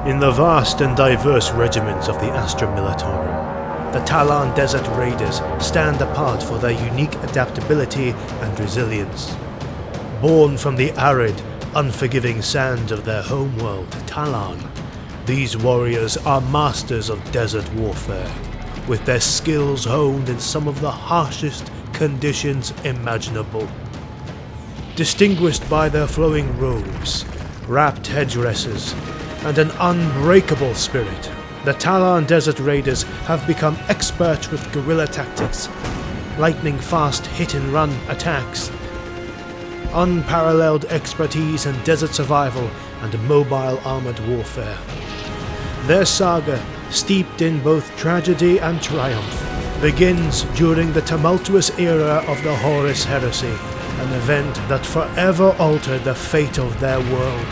In the vast and diverse regiments of the Astra Militarum, the Tallarn Desert Raiders stand apart for their unique adaptability and resilience. Born from the arid, unforgiving sands of their homeworld, Tallarn, these warriors are masters of desert warfare, with their skills honed in some of the harshest conditions imaginable. Distinguished by their flowing robes, wrapped headdresses, and an unbreakable spirit, the Tallarn Desert Raiders have become experts with guerrilla tactics, lightning-fast hit-and-run attacks, unparalleled expertise in desert survival and mobile armored warfare. Their saga, steeped in both tragedy and triumph, begins during the tumultuous era of the Horus Heresy, an event that forever altered the fate of their world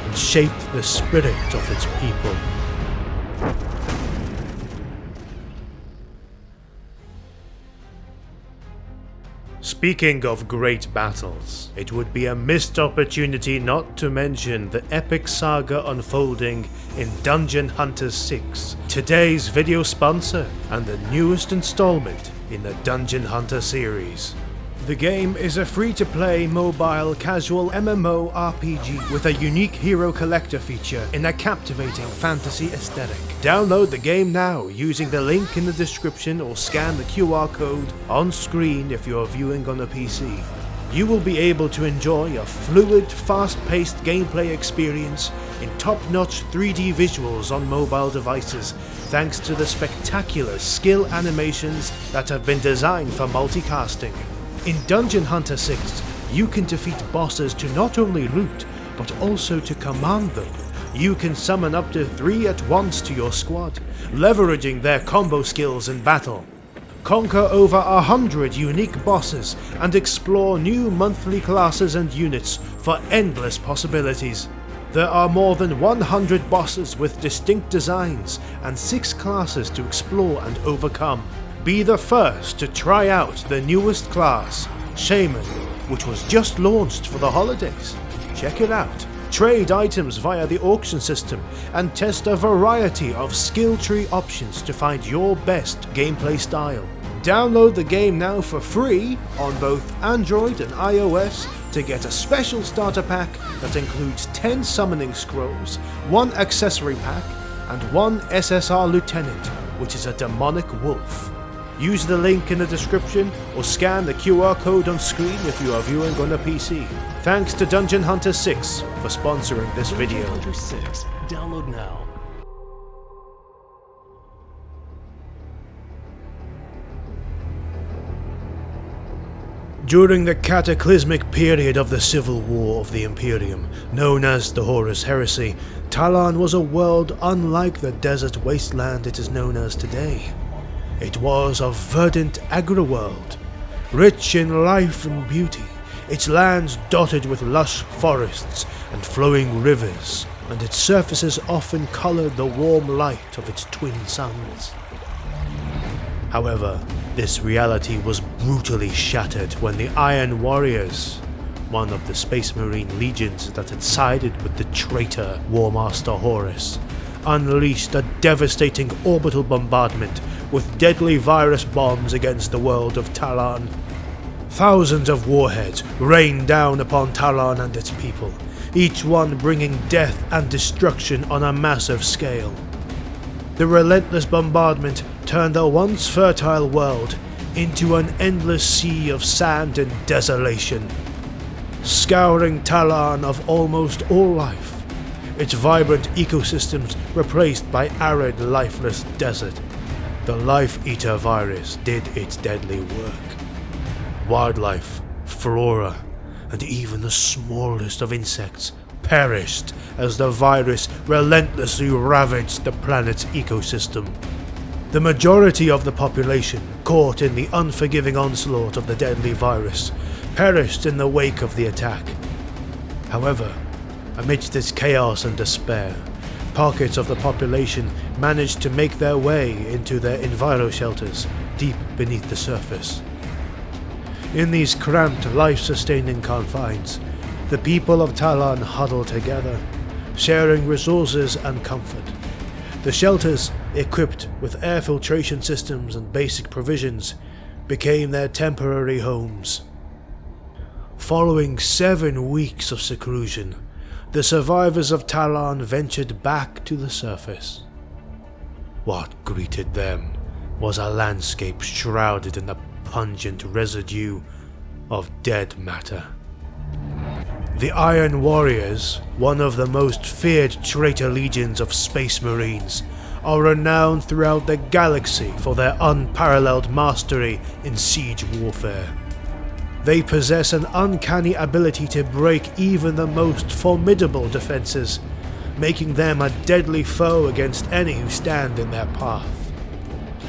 and shaped the spirit of its people. Speaking of great battles, it would be a missed opportunity not to mention the epic saga unfolding in Dungeon Hunter 6, today's video sponsor and the newest installment in the Dungeon Hunter series. The game is a free-to-play mobile casual MMORPG with a unique hero collector feature in a captivating fantasy aesthetic. Download the game now using the link in the description or scan the QR code on screen if you are viewing on a PC. You will be able to enjoy a fluid, fast-paced gameplay experience in top-notch 3D visuals on mobile devices, thanks to the spectacular skill animations that have been designed for multicasting. In Dungeon Hunter 6, you can defeat bosses to not only loot, but also to command them. You can summon up to 3 at once to your squad, leveraging their combo skills in battle. Conquer over 100 unique bosses and explore new monthly classes and units for endless possibilities. There are more than 100 bosses with distinct designs and 6 classes to explore and overcome. Be the first to try out the newest class, Shaman, which was just launched for the holidays. Check it out. Trade items via the auction system and test a variety of skill tree options to find your best gameplay style. Download the game now for free on both Android and iOS to get a special starter pack that includes 10 summoning scrolls, 1 accessory pack, and 1 SSR Lieutenant, which is a demonic wolf. Use the link in the description or scan the QR code on screen if you are viewing on a PC. Thanks to Dungeon Hunter 6 for sponsoring this video. Dungeon Hunter 6, download now. During the cataclysmic period of the Civil War of the Imperium, known as the Horus Heresy, Tallarn was a world unlike the desert wasteland it is known as today. It was a verdant agri-world, rich in life and beauty, its lands dotted with lush forests and flowing rivers, and its surfaces often coloured the warm light of its twin suns. However, this reality was brutally shattered when the Iron Warriors, one of the Space Marine legions that had sided with the traitor Warmaster Horus, unleashed a devastating orbital bombardment with deadly virus bombs against the world of Tallarn. Thousands of warheads rained down upon Tallarn and its people, each one bringing death and destruction on a massive scale. The relentless bombardment turned a once fertile world into an endless sea of sand and desolation, scouring Tallarn of almost all life, its vibrant ecosystems replaced by arid, lifeless desert. The Life-Eater virus did its deadly work. Wildlife, flora, and even the smallest of insects perished as the virus relentlessly ravaged the planet's ecosystem. The majority of the population, caught in the unforgiving onslaught of the deadly virus, perished in the wake of the attack. However, amidst its chaos and despair, pockets of the population managed to make their way into their enviro shelters deep beneath the surface. In these cramped, life-sustaining confines, the people of Tallarn huddle together, sharing resources and comfort. The shelters, equipped with air filtration systems and basic provisions, became their temporary homes. Following 7 weeks of seclusion, the survivors of Tallarn ventured back to the surface. What greeted them was a landscape shrouded in the pungent residue of dead matter. The Iron Warriors, one of the most feared traitor legions of Space Marines, are renowned throughout the galaxy for their unparalleled mastery in siege warfare. They possess an uncanny ability to break even the most formidable defenses, making them a deadly foe against any who stand in their path.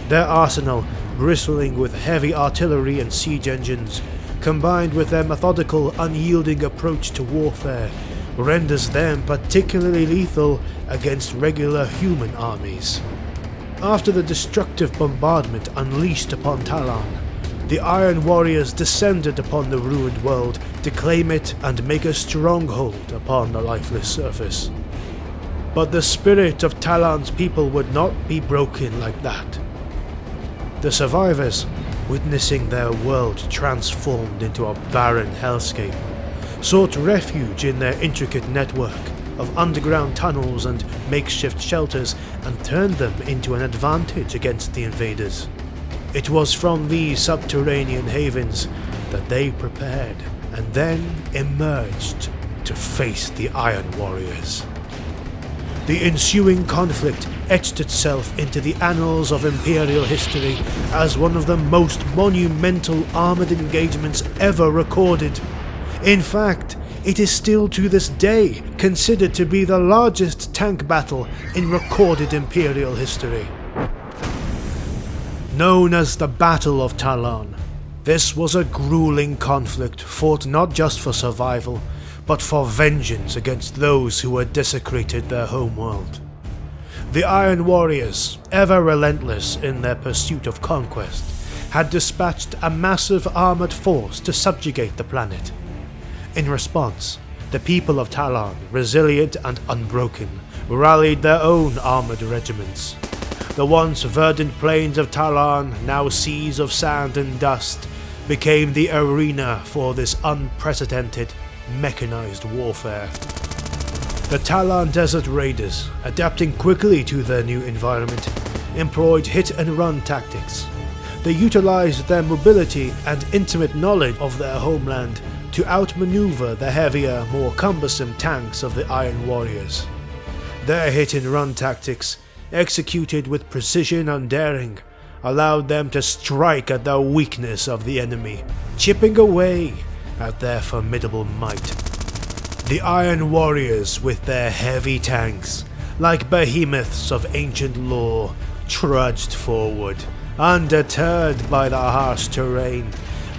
Their arsenal, bristling with heavy artillery and siege engines, combined with their methodical, unyielding approach to warfare, renders them particularly lethal against regular human armies. After the destructive bombardment unleashed upon Tallarn, the Iron Warriors descended upon the ruined world to claim it and make a stronghold upon the lifeless surface. But the spirit of Tallarn's people would not be broken like that. The survivors, witnessing their world transformed into a barren hellscape, sought refuge in their intricate network of underground tunnels and makeshift shelters and turned them into an advantage against the invaders. It was from these subterranean havens that they prepared and then emerged to face the Iron Warriors. The ensuing conflict etched itself into the annals of Imperial history as one of the most monumental armored engagements ever recorded. In fact, it is still to this day considered to be the largest tank battle in recorded Imperial history. Known as the Battle of Talon, this was a grueling conflict fought not just for survival, but for vengeance against those who had desecrated their homeworld. The Iron Warriors, ever relentless in their pursuit of conquest, had dispatched a massive armored force to subjugate the planet. In response, the people of Tallarn, resilient and unbroken, rallied their own armored regiments. The once verdant plains of Tallarn, now seas of sand and dust, became the arena for this unprecedented, mechanized warfare. The Tallarn Desert Raiders, adapting quickly to their new environment, employed hit-and-run tactics. They utilized their mobility and intimate knowledge of their homeland to outmaneuver the heavier, more cumbersome tanks of the Iron Warriors. Their hit-and-run tactics, executed with precision and daring, allowed them to strike at the weakness of the enemy, chipping away at their formidable might. The Iron Warriors, with their heavy tanks, like behemoths of ancient lore, trudged forward, undeterred by the harsh terrain,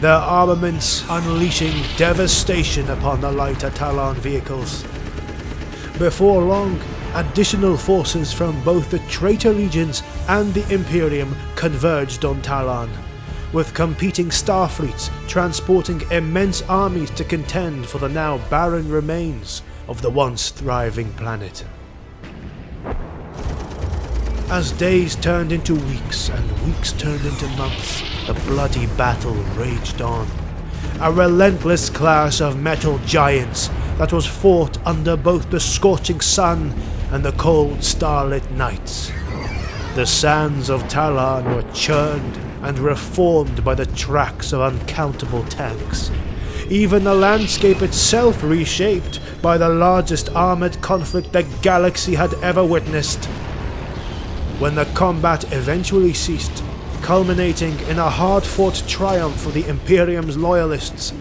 their armaments unleashing devastation upon the lighter Tallarn vehicles. Before long, additional forces from both the traitor legions and the Imperium converged on Tallarn, with competing starfleets transporting immense armies to contend for the now barren remains of the once thriving planet. As days turned into weeks and weeks turned into months, the bloody battle raged on. A relentless clash of metal giants that was fought under both the scorching sun and the cold starlit nights. The sands of Tallarn were churned and reformed by the tracks of uncountable tanks. Even the landscape itself reshaped by the largest armored conflict the galaxy had ever witnessed. When the combat eventually ceased, culminating in a hard-fought triumph for the Imperium's loyalists,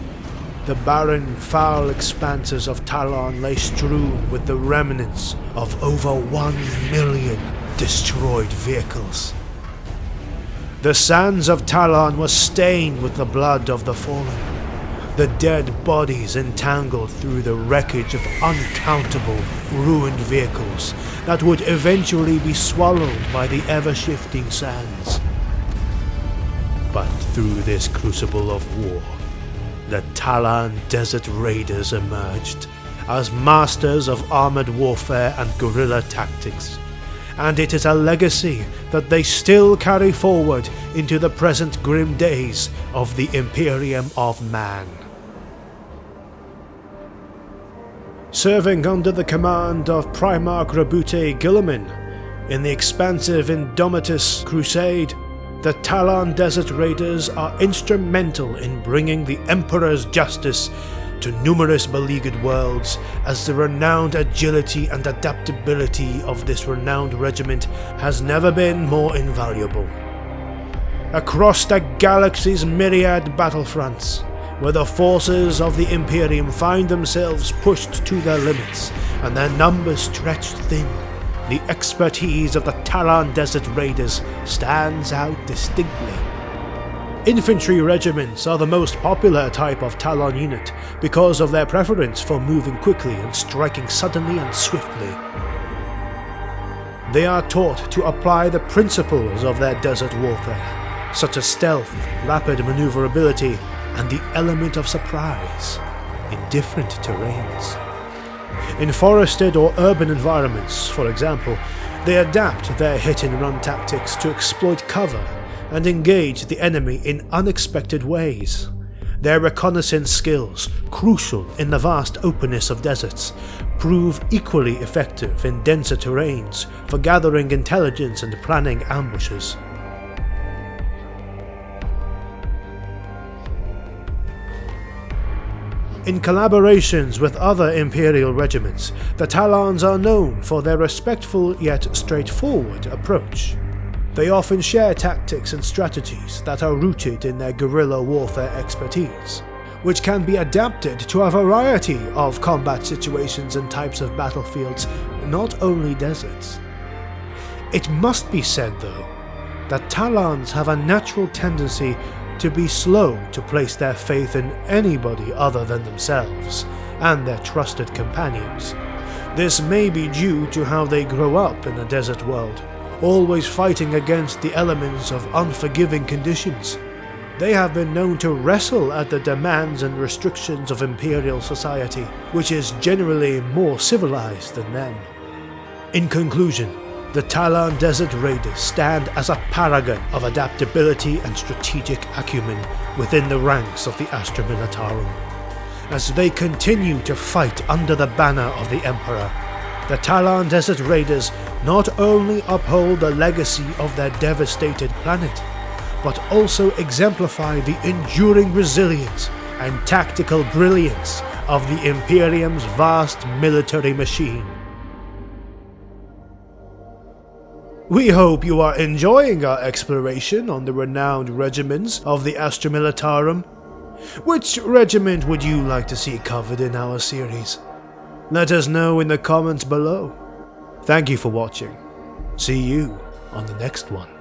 the barren, foul expanses of Tallarn lay strewn with the remnants of over 1 million destroyed vehicles. The sands of Tallarn were stained with the blood of the fallen, the dead bodies entangled through the wreckage of uncountable, ruined vehicles that would eventually be swallowed by the ever-shifting sands. But through this crucible of war, the Tallarn Desert Raiders emerged, as masters of armoured warfare and guerrilla tactics, and it is a legacy that they still carry forward into the present grim days of the Imperium of Man. Serving under the command of Primarch Rabute Guilliman in the expansive Indomitus Crusade, the Tallarn Desert Raiders are instrumental in bringing the Emperor's justice to numerous beleaguered worlds, as the renowned agility and adaptability of this renowned regiment has never been more invaluable. Across the galaxy's myriad battlefronts, where the forces of the Imperium find themselves pushed to their limits and their numbers stretched thin, the expertise of the Tallarn Desert Raiders stands out distinctly. Infantry regiments are the most popular type of Tallarn unit because of their preference for moving quickly and striking suddenly and swiftly. They are taught to apply the principles of their desert warfare, such as stealth, rapid maneuverability, and the element of surprise in different terrains. In forested or urban environments, for example, they adapt their hit-and-run tactics to exploit cover and engage the enemy in unexpected ways. Their reconnaissance skills, crucial in the vast openness of deserts, prove equally effective in denser terrains for gathering intelligence and planning ambushes. In collaborations with other Imperial regiments, the Tallarns are known for their respectful yet straightforward approach. They often share tactics and strategies that are rooted in their guerrilla warfare expertise, which can be adapted to a variety of combat situations and types of battlefields, not only deserts. It must be said, though, that Tallarns have a natural tendency to be slow to place their faith in anybody other than themselves and their trusted companions. This may be due to how they grow up in a desert world, always fighting against the elements of unforgiving conditions. They have been known to wrestle at the demands and restrictions of Imperial society, which is generally more civilized than them. In conclusion, the Tallarn Desert Raiders stand as a paragon of adaptability and strategic acumen within the ranks of the Astra Militarum. As they continue to fight under the banner of the Emperor, the Tallarn Desert Raiders not only uphold the legacy of their devastated planet, but also exemplify the enduring resilience and tactical brilliance of the Imperium's vast military machine. We hope you are enjoying our exploration on the renowned regiments of the Astra Militarum. Which regiment would you like to see covered in our series? Let us know in the comments below. Thank you for watching. See you on the next one.